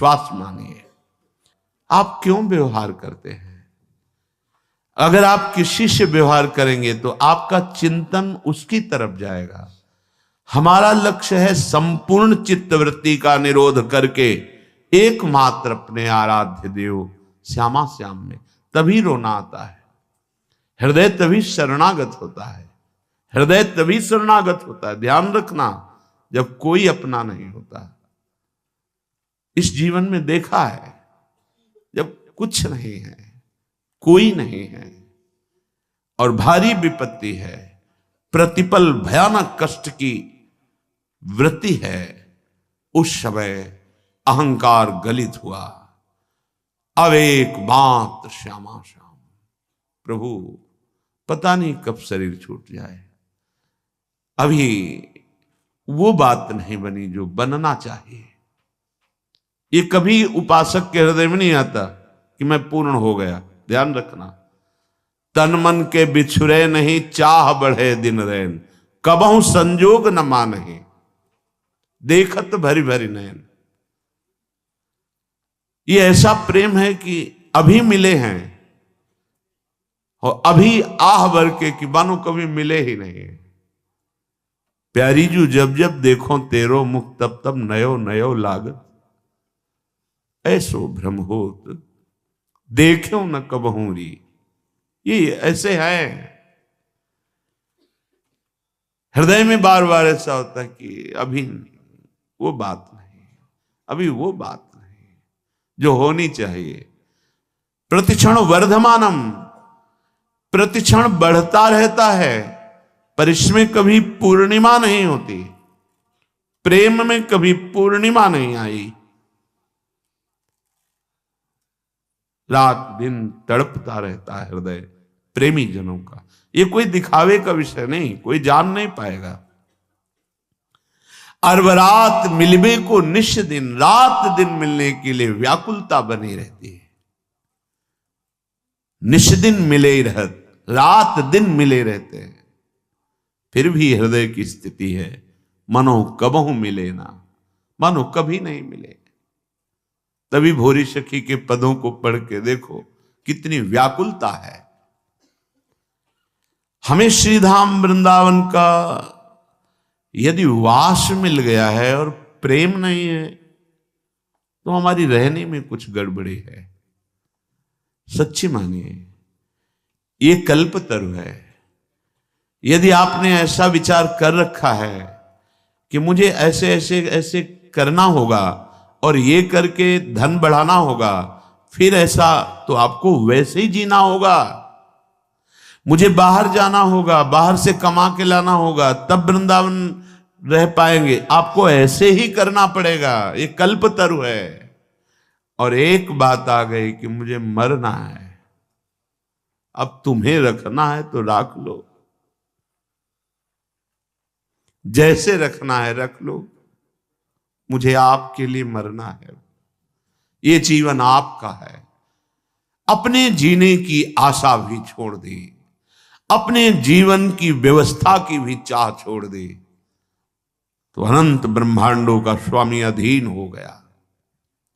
विश्वास मानिए। आप क्यों व्यवहार करते हैं? अगर आप किसी से व्यवहार करेंगे तो आपका चिंतन उसकी तरफ जाएगा। हमारा लक्ष्य है संपूर्ण चित्तवृत्ति का निरोध करके एकमात्र अपने आराध्य देव श्यामा श्याम में, तभी रोना आता है। हृदय तभी शरणागत होता है, हृदय तभी शरणागत होता है। ध्यान रखना, जब कोई अपना नहीं होता। इस जीवन में देखा है, जब कुछ नहीं है, कोई नहीं है और भारी विपत्ति है, प्रतिपल भयानक कष्ट की वृत्ति है, उस समय अहंकार गलित हुआ। अब एक मात्र श्यामा श्याम, प्रभु पता नहीं कब शरीर छूट जाए। अभी वो बात नहीं बनी जो बनना चाहिए। ये कभी उपासक के हृदय में नहीं आता कि मैं पूर्ण हो गया। ध्यान रखना, तन मन के बिछुरे नहीं, चाह बढ़े दिन रैन, कबहू संजोग न मानहि, देखत भरी भरी नयन। ये ऐसा प्रेम है कि अभी मिले हैं और अभी आह भर के कि मानो कभी मिले ही नहीं। प्यारी जू जब जब देखो तेरो मुख, तब तब नयो नयो लागत, ऐसो भ्रम होत देखो न कबहू री। ये ऐसे है, हृदय में बार बार ऐसा होता है कि अभी वो बात नहीं, अभी वो बात नहीं जो होनी चाहिए। प्रतिक्षण वर्धमानम, प्रतिक्षण बढ़ता रहता है, पर इसमें कभी पूर्णिमा नहीं होती। प्रेम में कभी पूर्णिमा नहीं आई। रात दिन तड़पता रहता है हृदय प्रेमी जनों का। ये कोई दिखावे का विषय नहीं, कोई जान नहीं पाएगा। अरबरात मिलबे को निश दिन, रात दिन मिलने के लिए व्याकुलता बनी रहती है। निश दिन मिले ही रहत, रात दिन मिले रहते हैं, फिर भी हृदय की स्थिति है मनो कबहू मिले ना, मानो कभी नहीं मिले। तभी भोरी सखी के पदों को पढ़ के देखो कितनी व्याकुलता है। हमें श्रीधाम वृंदावन का यदि वास मिल गया है और प्रेम नहीं है तो हमारी रहने में कुछ गड़बड़ी है। सच्ची मानिए, ये कल्पतरु है। यदि आपने ऐसा विचार कर रखा है कि मुझे ऐसे ऐसे ऐसे करना होगा और ये करके धन बढ़ाना होगा, फिर ऐसा तो आपको वैसे ही जीना होगा। मुझे बाहर जाना होगा, बाहर से कमा के लाना होगा, तब वृंदावन रह पाएंगे, आपको ऐसे ही करना पड़ेगा। ये कल्पतरु है। और एक बात आ गई कि मुझे मरना है, अब तुम्हें रखना है तो रख लो, जैसे रखना है रख लो, मुझे आपके लिए मरना है। ये जीवन आपका है। अपने जीने की आशा भी छोड़ दी, अपने जीवन की व्यवस्था की भी चाह छोड़ दी, तो अनंत ब्रह्मांडों का स्वामी अधीन हो गया।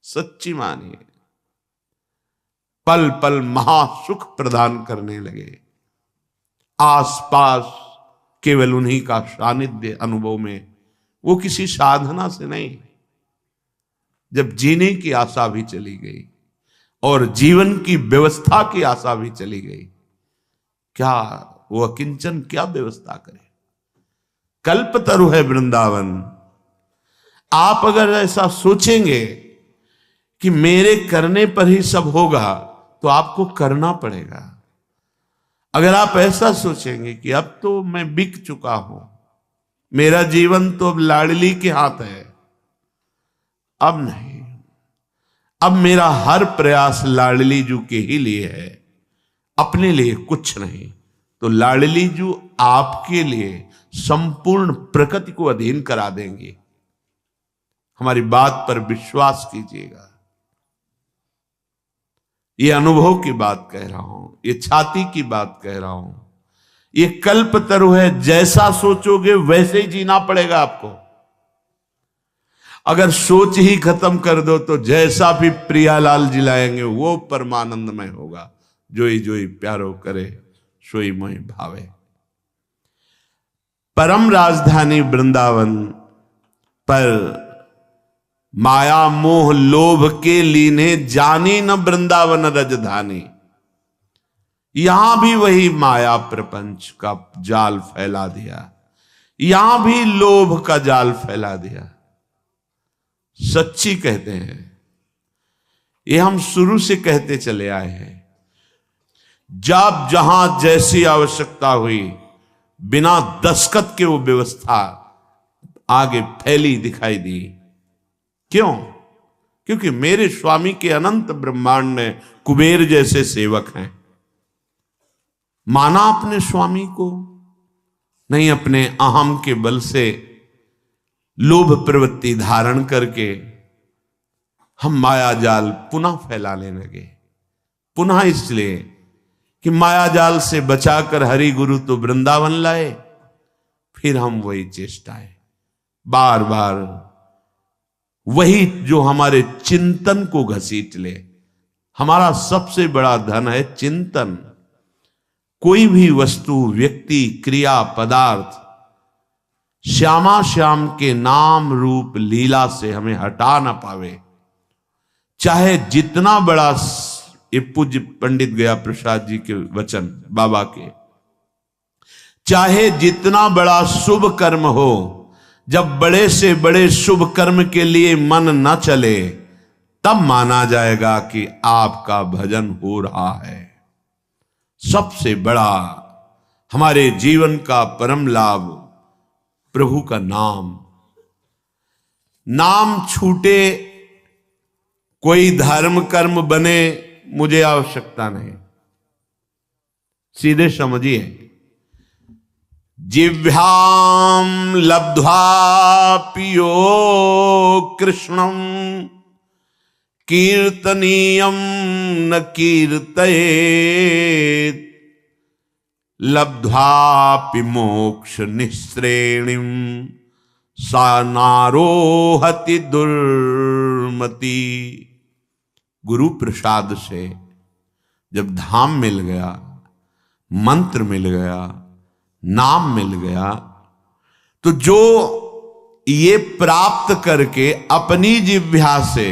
सच्ची मानिए, पल पल महासुख प्रदान करने लगे। आसपास केवल उन्हीं का सानिध्य अनुभव में, वो किसी साधना से नहीं। जब जीने की आशा भी चली गई और जीवन की व्यवस्था की आशा भी चली गई, क्या वो अकिंचन क्या व्यवस्था करे? कल्पतरु है वृंदावन। आप अगर ऐसा सोचेंगे कि मेरे करने पर ही सब होगा, तो आपको करना पड़ेगा। अगर आप ऐसा सोचेंगे कि अब तो मैं बिक चुका हूं, मेरा जीवन तो अब लाडली के हाथ है, अब नहीं, अब मेरा हर प्रयास लाडली जू के ही लिए है, अपने लिए कुछ नहीं, तो लाडली जू आपके लिए संपूर्ण प्रकृति को अधीन करा देंगे। हमारी बात पर विश्वास कीजिएगा। ये अनुभव की बात कह रहा हूं, ये छाती की बात कह रहा हूं। ये कल्पतरु है, जैसा सोचोगे वैसे ही जीना पड़ेगा आपको। अगर सोच ही खत्म कर दो तो जैसा भी प्रियालाल जी लाएंगे वो परमानंदमय होगा। जोई जोई प्यारो करे सोई मोहि भावे। परम राजधानी वृंदावन पर माया मोह लोभ के लीने जानी न वृंदावन रजधानी। यहां भी वही माया प्रपंच का जाल फैला दिया, यहां भी लोभ का जाल फैला दिया। सच्ची कहते हैं, ये हम शुरू से कहते चले आए हैं। जब जहां जैसी आवश्यकता हुई, बिना दस्तखत के वो व्यवस्था आगे फैली दिखाई दी। क्यों? क्योंकि मेरे स्वामी के अनंत ब्रह्मांड में कुबेर जैसे सेवक हैं। माना अपने स्वामी को, नहीं अपने अहम के बल से लोभ प्रवृत्ति धारण करके हम माया जाल पुनः फैलाने लगे। पुनः इसलिए कि माया जाल से बचाकर हरि गुरु तो वृंदावन लाए, फिर हम वही चेष्टाएं बार बार, वही जो हमारे चिंतन को घसीट ले। हमारा सबसे बड़ा धन है चिंतन। कोई भी वस्तु, व्यक्ति, क्रिया, पदार्थ श्यामा श्याम के नाम रूप लीला से हमें हटा ना पावे। चाहे जितना बड़ा, ये पूज्य पंडित गया प्रसाद जी के वचन बाबा के, चाहे जितना बड़ा शुभ कर्म हो, जब बड़े से बड़े शुभ कर्म के लिए मन न चले, तब माना जाएगा कि आपका भजन हो रहा है। सबसे बड़ा हमारे जीवन का परम लाभ प्रभु का नाम। नाम छूटे, कोई धर्म कर्म बने, मुझे आवश्यकता नहीं। सीधे समझिए, जिह्वाम लब्ध्वा पियो कृष्णम कीर्तनीयम न कीर्तयेत् लब्ध्वापि मोक्ष निःश्रेणिम सा नारोहति दुर्मति। गुरु प्रसाद से जब धाम मिल गया, मंत्र मिल गया, नाम मिल गया, तो जो ये प्राप्त करके अपनी जिह्वा से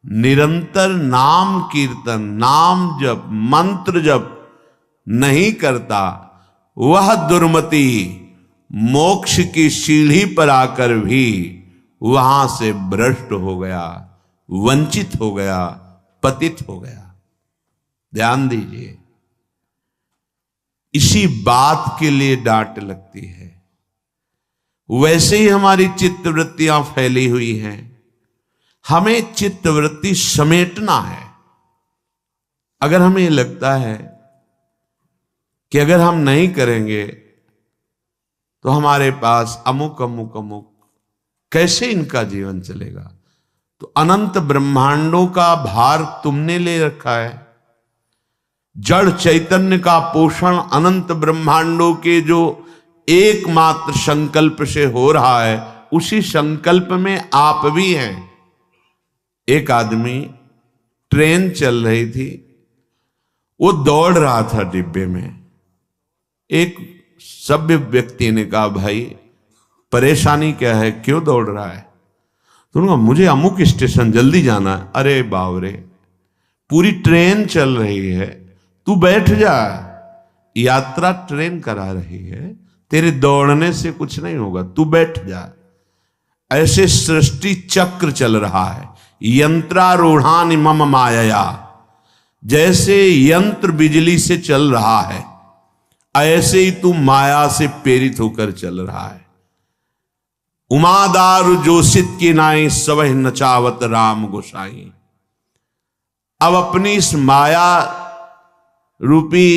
निरंतर नाम कीर्तन, नाम जप, मंत्र जप नहीं करता, वह दुर्मति मोक्ष की सीढ़ी पर आकर भी वहां से भ्रष्ट हो गया, वंचित हो गया, पतित हो गया। ध्यान दीजिए, इसी बात के लिए डांट लगती है। वैसे ही हमारी चित्तवृत्तियां फैली हुई हैं, हमें चित्तवृत्ति समेटना है। अगर हमें लगता है कि अगर हम नहीं करेंगे तो हमारे पास अमुक अमुक अमुक, कैसे इनका जीवन चलेगा, तो अनंत ब्रह्मांडों का भार तुमने ले रखा है। जड़ चैतन्य का पोषण अनंत ब्रह्मांडों के जो एकमात्र संकल्प से हो रहा है, उसी संकल्प में आप भी हैं। एक आदमी, ट्रेन चल रही थी, वो दौड़ रहा था डिब्बे में। एक सभ्य व्यक्ति ने कहा, भाई परेशानी क्या है, क्यों दौड़ रहा है? तो उन्होंने कहा, मुझे अमुक स्टेशन जल्दी जाना है। अरे बावरे, पूरी ट्रेन चल रही है, तू बैठ जा, यात्रा ट्रेन करा रही है, तेरे दौड़ने से कुछ नहीं होगा, तू बैठ जा। ऐसे सृष्टि चक्र चल रहा है, यंत्रारूढ़ानि मम मायया, जैसे यंत्र बिजली से चल रहा है, ऐसे ही तू माया से प्रेरित होकर चल रहा है। उमादारु जोशित की नाई सवह नचावत राम गोसाई। अब अपनी इस माया रूपी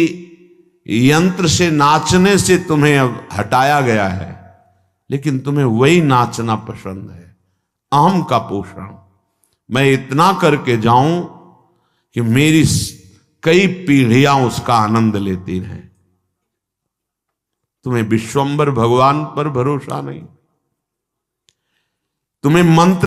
यंत्र से नाचने से तुम्हें अब हटाया गया है, लेकिन तुम्हें वही नाचना पसंद है, अहम का पोषण। मैं इतना करके जाऊं कि मेरी कई पीढ़ियां उसका आनंद लेती रहें। तुम्हें विश्वंभर भगवान पर भरोसा नहीं, तुम्हें मंत्र